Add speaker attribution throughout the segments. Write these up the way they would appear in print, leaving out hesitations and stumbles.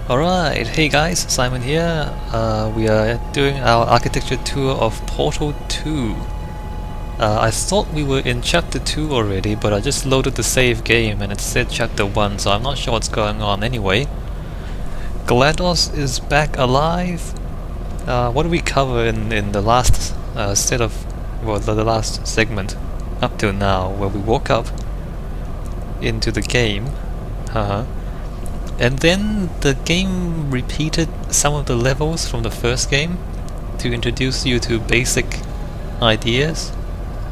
Speaker 1: Alright, hey guys, Simon here. We are doing our architecture tour of Portal 2. I thought we were in chapter 2 already, but I just loaded the save game and it said chapter 1, so I'm not sure what's going on anyway. GLaDOS is back alive. What did we cover in the last set of, well, the last segment up till now, where we woke up into the game? And then the game repeated some of the levels from the first game to introduce you to basic ideas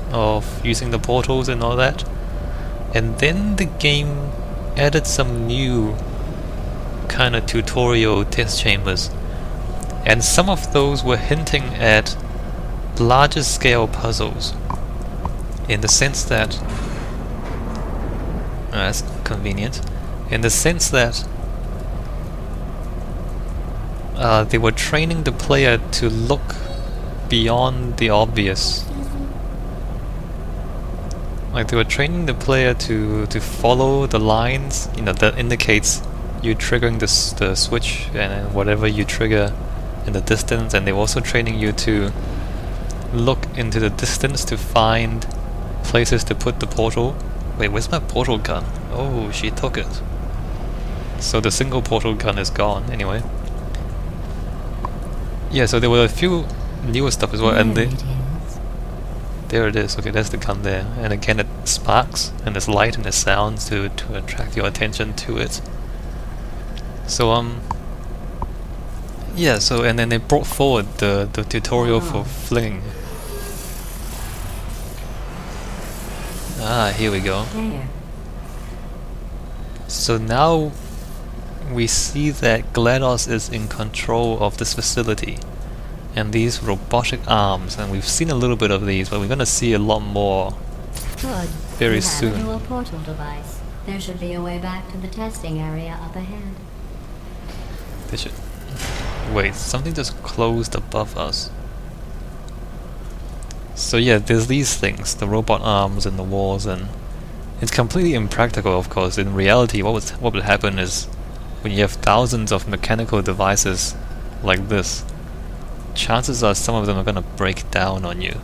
Speaker 1: of using the portals and all that. And then the game added some new kind of tutorial test chambers. And some of those were hinting at larger scale puzzles, in the sense that that's convenient, in the sense that they were training the player to look beyond the obvious. Like they were training the player to follow the lines, you know, that indicates you triggering the switch and whatever you trigger in the distance, and they were also training you to look into the distance to find places to put the portal. Wait, where's my portal gun? Oh, she took it. So the single portal gun is gone anyway. Yeah, so there were a few newer stuff as well, and there it is. Okay, there's the gun there, and again it sparks, and there's light and there's sounds to attract your attention to it. So yeah. So and then they brought forward the tutorial for flinging. Ah, here we go. So now we see that GLaDOS is in control of this facility and these robotic arms, and we've seen a little bit of these, but we're going to see a lot more very soon.
Speaker 2: We have a dual portal device. There should be a way back to the testing area up ahead.
Speaker 1: They should... Wait, something just closed above us. So yeah, there's these things, the robot arms and the walls, and it's completely impractical, of course. In reality, what would happen is, when you have thousands of mechanical devices like this, chances are some of them are going to break down on you.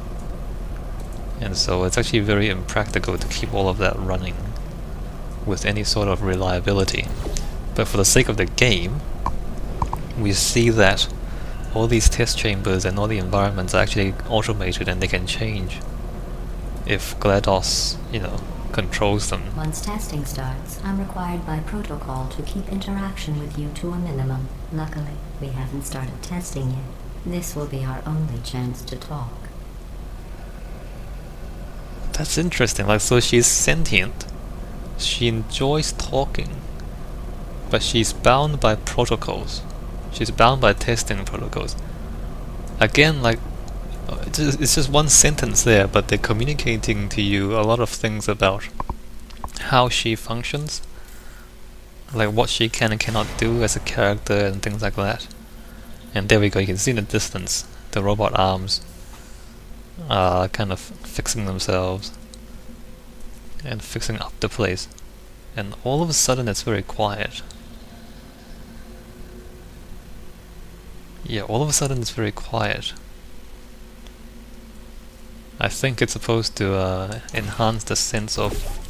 Speaker 1: And so it's actually very impractical to keep all of that running with any sort of reliability. But for the sake of the game, we see that all these test chambers and all the environments are actually automated, and they can change if GLaDOS, you know, controls them.
Speaker 2: Once testing starts, I'm required by protocol to keep interaction with you to a minimum. Luckily, we haven't started testing yet. This will be our only chance to talk.
Speaker 1: That's interesting. Like, so she's sentient. She enjoys talking, but she's bound by protocols. She's bound by testing protocols. Again, like, it's just one sentence there, but they're communicating to you a lot of things about how she functions, like what she can and cannot do as a character and things like that. And there we go, you can see in the distance the robot arms are kind of fixing themselves and fixing up the place, and all of a sudden it's very quiet. Yeah, all of a sudden it's very quiet. I think it's supposed to enhance the sense of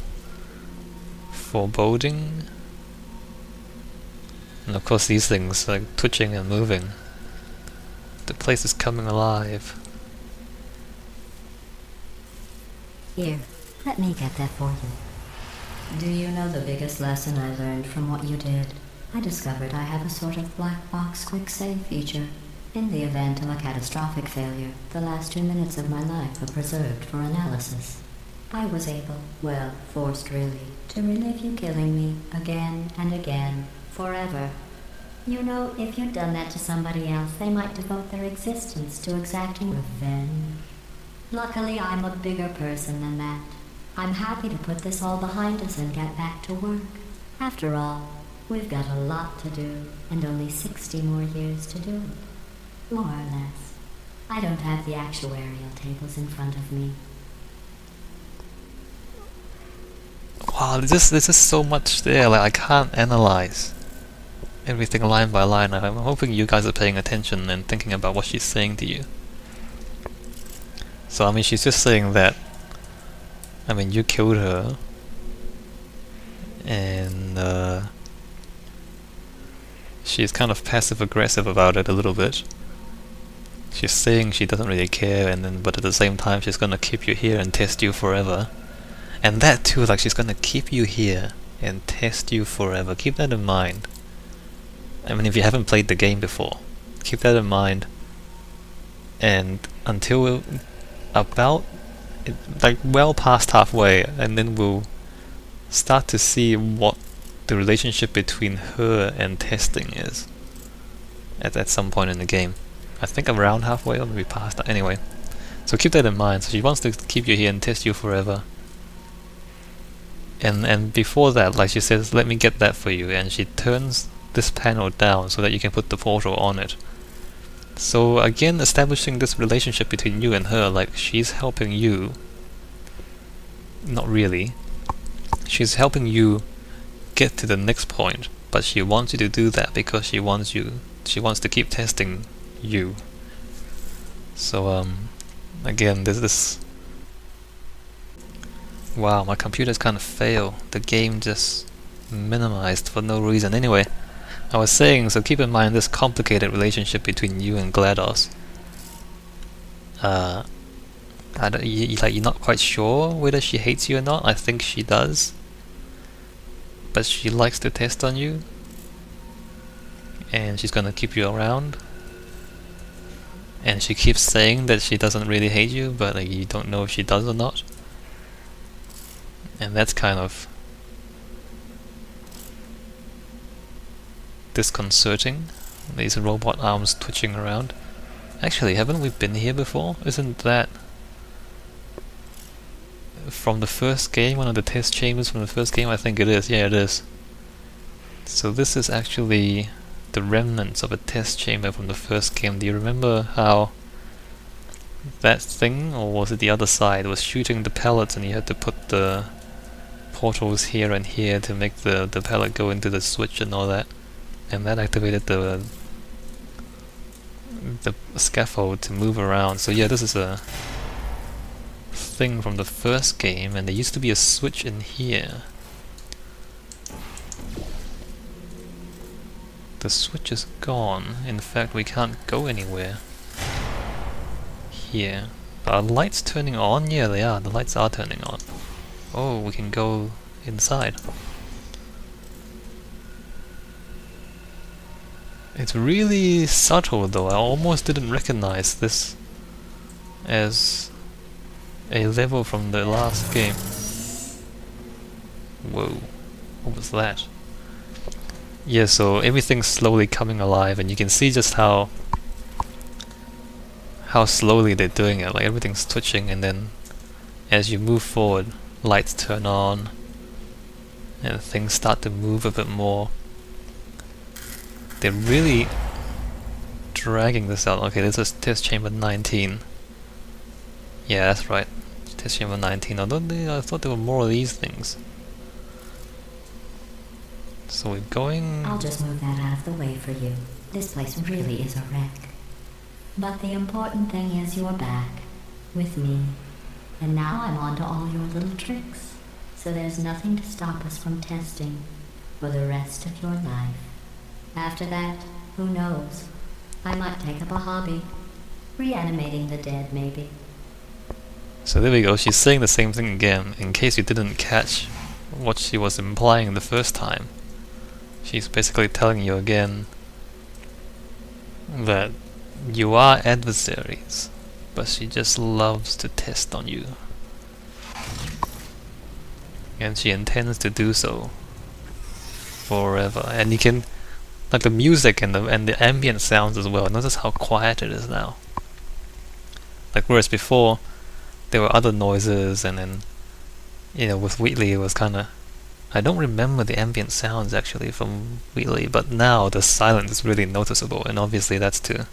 Speaker 1: foreboding. And of course these things, like twitching and moving. The place is coming alive.
Speaker 2: Here, let me get that for you. Do you know the biggest lesson I learned from what you did? I discovered I have a sort of black box quick save feature. In the event of a catastrophic failure, the last 2 minutes of my life are preserved for analysis. I was able, well, forced really, to relive you killing me again and again, forever. You know, if you'd done that to somebody else, they might devote their existence to exacting revenge. Luckily, I'm a bigger person than that. I'm happy to put this all behind us and get back to work. After all, we've got a lot to do, and only 60 more years to do it. More or less. I don't have the actuarial tables in front of me.
Speaker 1: Wow, there's just so much there, like I can't analyze. everything line by line. I'm hoping you guys are paying attention and thinking about what she's saying to you. So I mean, she's just saying that, I mean, you killed her, and she's kind of passive-aggressive about it a little bit. She's saying she doesn't really care, and then but at the same time she's gonna keep you here and test you forever. And that too, like, she's gonna keep you here and test you forever. Keep that in mind. I mean, if you haven't played the game before, keep that in mind. And until about, like, well past halfway, and then we'll start to see what the relationship between her and testing is at some point in the game. I think around halfway, or maybe past that. Anyway, so keep that in mind. So she wants to keep you here and test you forever. And before that, like, she says, let me get that for you, and she turns this panel down so that you can put the portal on it. So again, establishing this relationship between you and her, like, she's helping you. Not really. She's helping you get to the next point, but she wants you to do that because she wants to keep testing you. So again, there's this. Wow, my computer's kind of failed. The game just minimized for no reason. Anyway, I was saying, so keep in mind this complicated relationship between you and GLaDOS. You're not quite sure whether she hates you or not. I think she does, but she likes to test on you, and she's gonna keep you around. And she keeps saying that she doesn't really hate you, but like, you don't know if she does or not. And that's kind of disconcerting. These robot arms twitching around. Actually, haven't we been here before? Isn't that from the first game, one of the test chambers from the first game? I think it is. Yeah, it is. So this is actually the remnants of a test chamber from the first game. Do you remember how that thing, or was it the other side, was shooting the pellets and you had to put the portals here and here to make the pellet go into the switch and all that, and that activated the scaffold to move around. So yeah, this is a thing from the first game, and there used to be a switch in here. The switch is gone. In fact, we can't go anywhere here. Are lights turning on? Yeah, they are. The lights are turning on. Oh, we can go inside. It's really subtle though. I almost didn't recognize this as a level from the last game. Whoa, what was that? Yeah, so everything's slowly coming alive, and you can see just how slowly they're doing it. Like, everything's twitching, and then as you move forward, lights turn on and things start to move a bit more. They're really dragging this out. Okay, this is test chamber 19. Yeah, that's right. Test chamber 19. I thought there were more of these things. So we're going...
Speaker 2: I'll just move that out of the way for you. This place really is a wreck. But the important thing is you're back with me. And now I'm on to all your little tricks. So there's nothing to stop us from testing for the rest of your life. After that, who knows? I might take up a hobby. Reanimating the dead, maybe.
Speaker 1: So there we go, she's saying the same thing again, in case you didn't catch what she was implying the first time. She's basically telling you again that you are adversaries, but she just loves to test on you. And she intends to do so forever. And you can, like, the music and the ambient sounds as well. Notice how quiet it is now. Like, whereas before there were other noises, and then, you know, with Wheatley it was kind of... I don't remember the ambient sounds actually from Wheatley, but now the silence is really noticeable, and obviously that's to,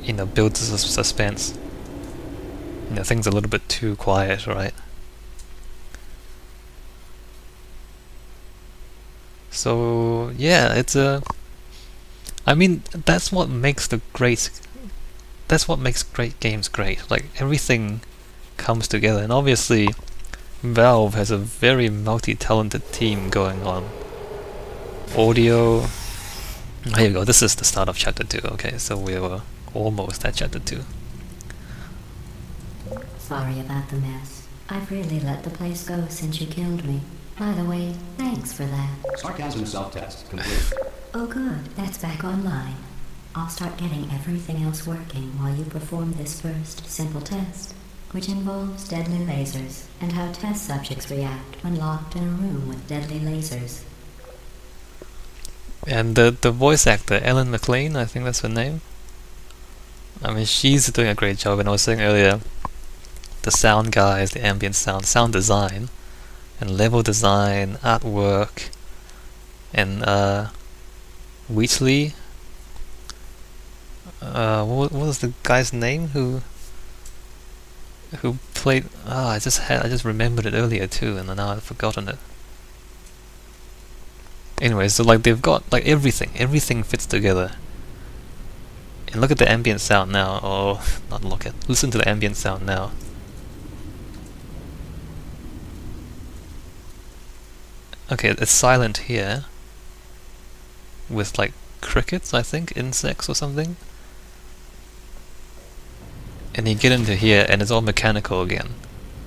Speaker 1: you know, build suspense. You know, things are a little bit too quiet, right? So yeah, it's a. I mean, that's what makes great games great. Like everything comes together, and obviously, Valve has a very multi-talented team going on. Audio. Here you go. This is the start of chapter 2. Okay, so we were almost at chapter 2.
Speaker 2: Sorry about the mess. I've really let the place go since you killed me. By the way, thanks for that.
Speaker 3: Sarcasm self-test complete.
Speaker 2: Oh good, that's back online. I'll start getting everything else working while you perform this first simple test, which involves deadly lasers and how test subjects react when locked in a room with deadly lasers.
Speaker 1: And the voice actor, Ellen McLean, I think that's her name. I mean, she's doing a great job, and I was saying earlier, the sound guys, the ambient sound design, and level design, artwork, and Wheatley. What was the guy's name who played? I just remembered it earlier too, and now I've forgotten it. Anyway, so like they've got like everything fits together. And look at the ambient sound now. Oh, not look at. Listen to the ambient sound now. Okay, it's silent here. With like crickets, I think, insects or something. And you get into here and it's all mechanical again.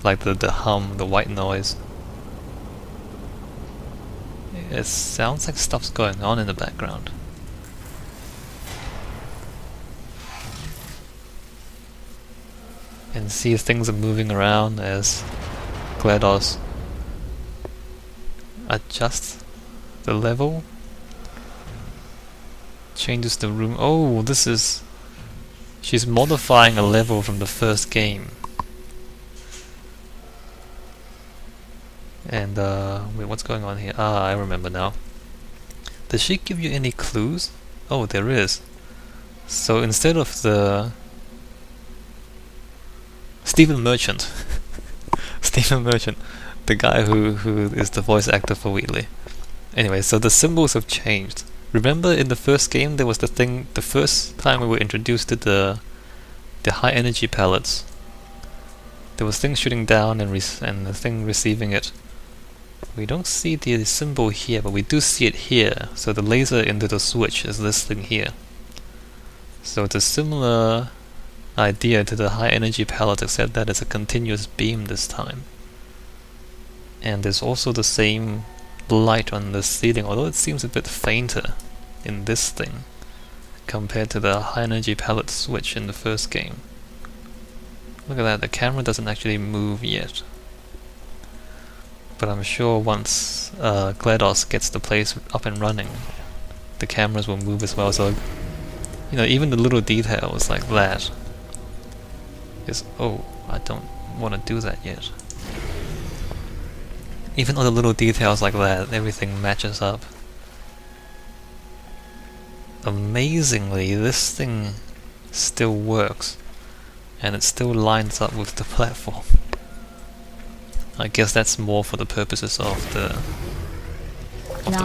Speaker 1: Like the hum, the white noise. It sounds like stuff's going on in the background. And see things are moving around as GLaDOS adjusts the level. Changes the room. Oh, this is... She's modifying a level from the first game. And wait, what's going on here? Ah, I remember now. Does she give you any clues? Oh, there is. So instead of the Stephen Merchant, Stephen Merchant, the guy who is the voice actor for Wheatley. Anyway, so the symbols have changed. Remember in the first game there was the thing, the first time we were introduced to the high energy pellets. There was things shooting down and the thing receiving it. We don't see the symbol here, but we do see it here. So the laser into the switch is this thing here. So it's a similar idea to the high energy pellet, except that it's a continuous beam this time. And there's also the same light on the ceiling, although it seems a bit fainter in this thing compared to the high energy pellet switch in the first game. Look at that, the camera doesn't actually move yet. But I'm sure once GLaDOS gets the place up and running, the cameras will move as well. So, you know, even the little details like that is, oh, I don't want to do that yet. Even all the little details like that, everything matches up. Amazingly, this thing still works, and it still lines up with the platform. I guess that's more for the purposes of the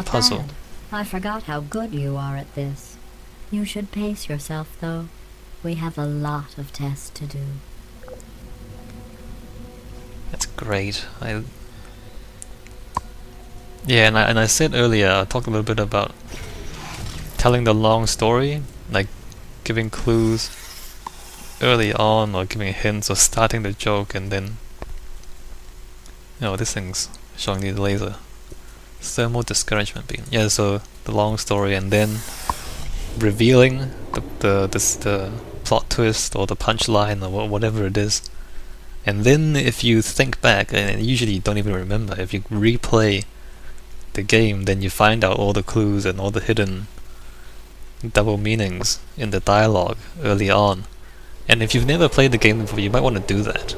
Speaker 1: puzzle.
Speaker 2: Bad. I forgot how good you are at this. You should pace yourself, though. We have a lot of tests to do.
Speaker 1: That's great. Yeah, and I said earlier, I talked a little bit about telling the long story, like giving clues early on, or giving hints, or starting the joke, and then, you know, this thing's showing you the laser. Thermal discouragement beam. Yeah, so the long story, and then revealing the plot twist or the punchline or whatever it is. And then if you think back, and usually you don't even remember, if you replay the game, then you find out all the clues and all the hidden double meanings in the dialogue early on. And if you've never played the game before, you might want to do that.